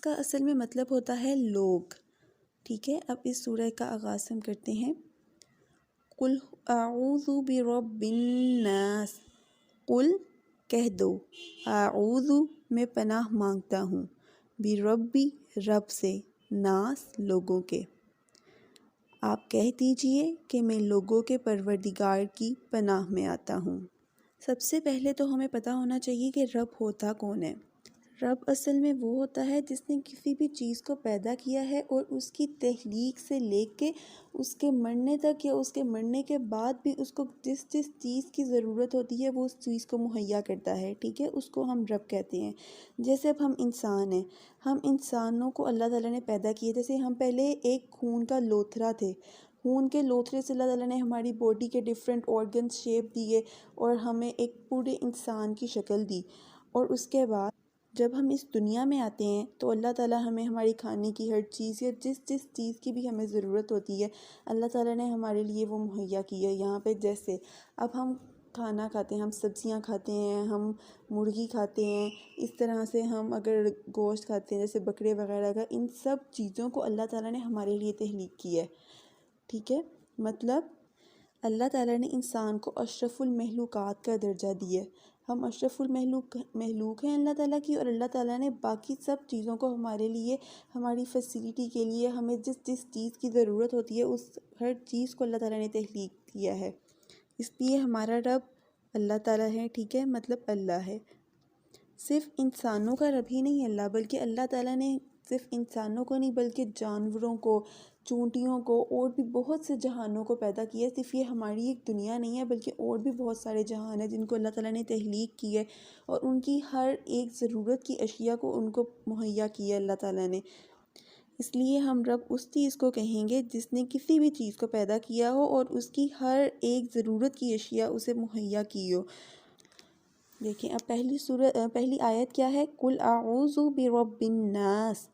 کا اصل میں مطلب ہوتا ہے لوگ، ٹھیک ہے۔ اب اس سورہ کا آغاز ہم کرتے ہیں۔ قل اعوذ برب الناس، قل کہہ دو، اعوذ میں پناہ مانگتا ہوں، بربی رب سے، ناس لوگوں کے، آپ کہہ دیجئے کہ میں لوگوں کے پروردگار کی پناہ میں آتا ہوں۔ سب سے پہلے تو ہمیں پتہ ہونا چاہیے کہ رب ہوتا کون ہے۔ رب اصل میں وہ ہوتا ہے جس نے کسی بھی چیز کو پیدا کیا ہے اور اس کی تخلیق سے لے کے اس کے مرنے تک یا اس کے مرنے کے بعد بھی اس کو جس جس چیز کی ضرورت ہوتی ہے وہ اس چیز کو مہیا کرتا ہے، ٹھیک ہے، اس کو ہم رب کہتے ہیں۔ جیسے اب ہم انسان ہیں، ہم انسانوں کو اللہ تعالیٰ نے پیدا کیے، جیسے ہم پہلے ایک خون کا لوتھڑا تھے، خون کے لوتھڑے سے اللہ تعالیٰ نے ہماری باڈی کے ڈیفرنٹ آرگنز شیپ دیے اور ہمیں ایک پورے انسان کی شکل دی، اور اس کے بعد جب ہم اس دنیا میں آتے ہیں تو اللہ تعالیٰ ہمیں ہماری کھانے کی ہر چیز یا جس جس چیز کی بھی ہمیں ضرورت ہوتی ہے اللہ تعالیٰ نے ہمارے لیے وہ مہیا کی ہے۔ یہاں پہ جیسے اب ہم کھانا کھاتے ہیں، ہم سبزیاں کھاتے ہیں، ہم مرغی کھاتے ہیں، اس طرح سے ہم اگر گوشت کھاتے ہیں جیسے بکرے وغیرہ کا، ان سب چیزوں کو اللہ تعالیٰ نے ہمارے لیے تخلیق کی ہے، ٹھیک ہے۔ مطلب اللہ تعالیٰ نے انسان کو اشرف المخلوقات کا درجہ دیا ہے، ہم اشرف المخلوق ہیں اللہ تعالیٰ کی، اور اللہ تعالیٰ نے باقی سب چیزوں کو ہمارے لیے، ہماری فیسیلیٹی کے لیے، ہمیں جس جس چیز کی ضرورت ہوتی ہے اس ہر چیز کو اللہ تعالیٰ نے تخلیق کیا ہے، اس لیے ہمارا رب اللہ تعالیٰ ہے، ٹھیک ہے، مطلب اللہ ہے۔ صرف انسانوں کا رب ہی نہیں اللہ، بلکہ اللہ تعالیٰ نے صرف انسانوں کو نہیں بلکہ جانوروں کو، چونٹیوں کو اور بھی بہت سے جہانوں کو پیدا کیا ہے۔ صرف یہ ہماری ایک دنیا نہیں ہے بلکہ اور بھی بہت سارے جہان ہیں جن کو اللہ تعالیٰ نے تخلیق کی ہے، اور ان کی ہر ایک ضرورت کی اشیاء کو ان کو مہیا کیا ہے اللہ تعالیٰ نے۔ اس لیے ہم رب اس چیز کو کہیں گے جس نے کسی بھی چیز کو پیدا کیا ہو اور اس کی ہر ایک ضرورت کی اشیاء اسے مہیا کی ہو۔ دیکھیں اب پہلی آیت کیا ہے؟ قل اعوذ برب الناس،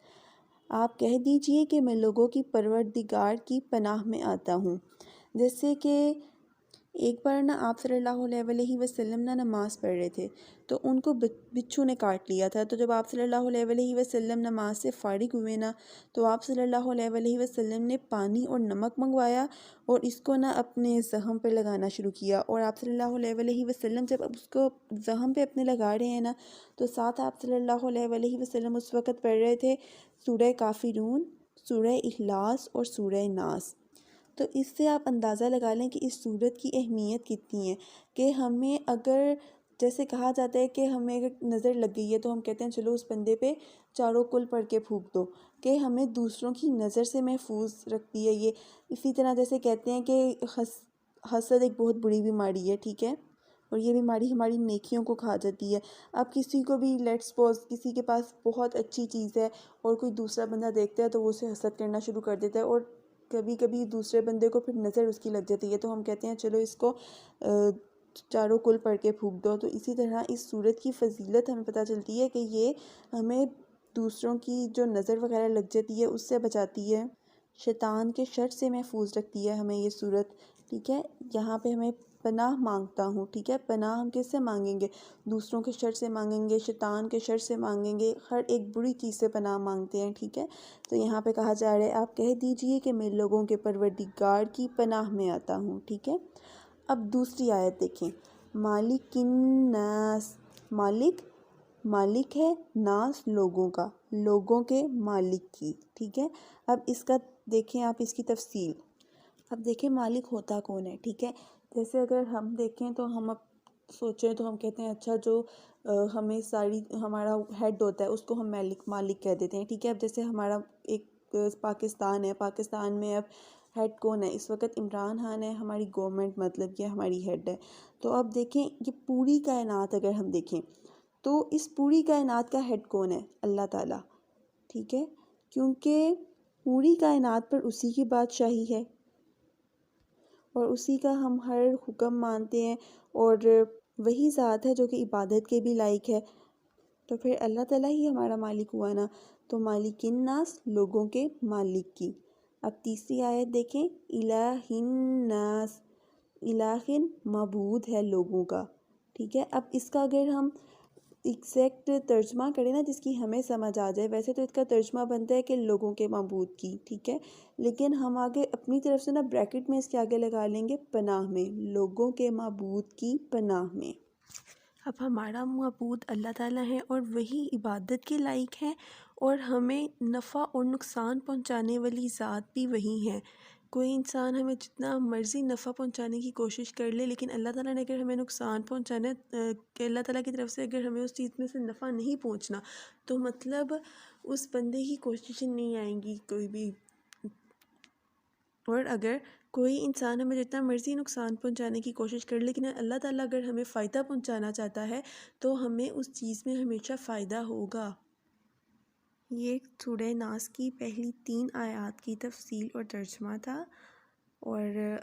آپ کہہ دیجئے کہ میں لوگوں کی پروردگار کی پناہ میں آتا ہوں۔ جیسے کہ ایک بار نا آپ صلی اللہ علیہ وسلم نا نماز پڑھ رہے تھے تو ان کو بچھو نے کاٹ لیا تھا، تو جب آپ صلی اللہ علیہ وسلم نماز سے فارغ ہوئے نا تو آپ صلی اللہ علیہ وسلم نے پانی اور نمک منگوایا اور اس کو نا اپنے زخم پہ لگانا شروع کیا، اور آپ صلی اللہ علیہ وسلم جب اس کو زخم پہ اپنے لگا رہے ہیں نا تو ساتھ آپ صلی اللہ علیہ وسلم اس وقت پڑھ رہے تھے سورہ کافرون، سورہ اخلاص اور سورہ ناس۔ تو اس سے آپ اندازہ لگا لیں کہ اس سورت کی اہمیت کتنی ہے، کہ ہمیں اگر جیسے کہا جاتا ہے کہ ہمیں اگر نظر لگ گئی ہے تو ہم کہتے ہیں چلو اس بندے پہ چاروں کل پڑھ کے پھونک دو، کہ ہمیں دوسروں کی نظر سے محفوظ رکھتی ہے یہ۔ اسی طرح جیسے کہتے ہیں کہ حسد ایک بہت بری بیماری ہے، ٹھیک ہے، اور یہ بیماری ہماری نیکیوں کو کھا جاتی ہے۔ اب کسی کو بھی لیٹس سپوز کسی کے پاس بہت اچھی چیز ہے اور کوئی دوسرا بندہ دیکھتا ہے تو وہ اسے حسد کرنا شروع کر دیتا ہے، اور کبھی کبھی دوسرے بندے کو پھر نظر اس کی لگ جاتی ہے تو ہم کہتے ہیں چلو اس کو چاروں کل پڑھ کے پھونک دو۔ تو اسی طرح اس سورت کی فضیلت ہمیں پتہ چلتی ہے کہ یہ ہمیں دوسروں کی جو نظر وغیرہ لگ جاتی ہے اس سے بچاتی ہے، شیطان کے شر سے محفوظ رکھتی ہے ہمیں یہ سورت، ٹھیک ہے۔ یہاں پہ ہمیں پناہ مانگتا ہوں، ٹھیک ہے، پناہ ہم کس سے مانگیں گے؟ دوسروں کے شر سے مانگیں گے، شیطان کے شر سے مانگیں گے، ہر ایک بری چیز سے پناہ مانگتے ہیں، ٹھیک ہے۔ تو یہاں پہ کہا جا رہا ہے آپ کہہ دیجئے کہ میں لوگوں کے پروردگار کی پناہ میں آتا ہوں، ٹھیک ہے۔ اب دوسری آیت دیکھیں، مالک الناس، مالک ہے ناس لوگوں کا، لوگوں کے مالک کی، ٹھیک ہے۔ اب اس کا دیکھیں آپ اس کی تفصیل، اب دیکھیں مالک ہوتا کون ہے، ٹھیک ہے۔ جیسے اگر ہم دیکھیں تو ہم اب سوچیں تو ہم کہتے ہیں اچھا جو ہمیں ہمارا ہیڈ ہوتا ہے اس کو ہم مالک کہہ دیتے ہیں، ٹھیک ہے۔ اب جیسے ہمارا ایک پاکستان ہے، پاکستان میں اب ہیڈ کون ہے؟ اس وقت عمران خان ہے، ہماری گورنمنٹ مطلب کہ ہماری ہیڈ ہے۔ تو اب دیکھیں یہ پوری کائنات اگر ہم دیکھیں تو اس پوری کائنات کا ہیڈ کون ہے؟ اللہ تعالیٰ، ٹھیک ہے، کیونکہ پوری کائنات پر اسی کی بادشاہی ہے اور اسی کا ہم ہر حکم مانتے ہیں، اور وہی ذات ہے جو کہ عبادت کے بھی لائق ہے، تو پھر اللہ تعالیٰ ہی ہمارا مالک ہوا نا۔ تو مالک الناس، لوگوں کے مالک کی۔ اب تیسری آیت دیکھیں، الہ الناس، الہ معبود ہے لوگوں کا، ٹھیک ہے۔ اب اس کا اگر ہم ایگزیکٹ ترجمہ کریں نا جس کی ہمیں سمجھ آ جائے. ویسے تو اس کا ترجمہ بنتا ہے کہ لوگوں کے معبود کی، ٹھیک ہے، لیکن ہم آگے اپنی طرف سے نا بریکٹ میں اس کے آگے لگا لیں گے پناہ میں، لوگوں کے معبود کی پناہ میں. اب ہمارا معبود اللہ تعالیٰ ہے اور وہی عبادت کے لائق ہے، اور ہمیں نفع اور نقصان پہنچانے والی ذات بھی وہی ہے. کوئی انسان ہمیں جتنا مرضی نفع پہنچانے کی کوشش کر لے، لیکن اللہ تعالیٰ نے اگر ہمیں نقصان پہنچانا ہے کہ اللہ تعالیٰ کی طرف سے اگر ہمیں اس چیز میں سے نفع نہیں پہنچنا، تو مطلب اس بندے کی کوششیں نہیں آئیں گی کوئی بھی. اور اگر کوئی انسان ہمیں جتنا مرضی نقصان پہنچانے کی کوشش کر لے، لیکن اللہ تعالیٰ اگر ہمیں فائدہ پہنچانا چاہتا ہے تو ہمیں اس چیز میں ہمیشہ فائدہ ہوگا. یہ سورہ ناس کی پہلی 3 آیات کی تفصیل اور ترجمہ تھا. اور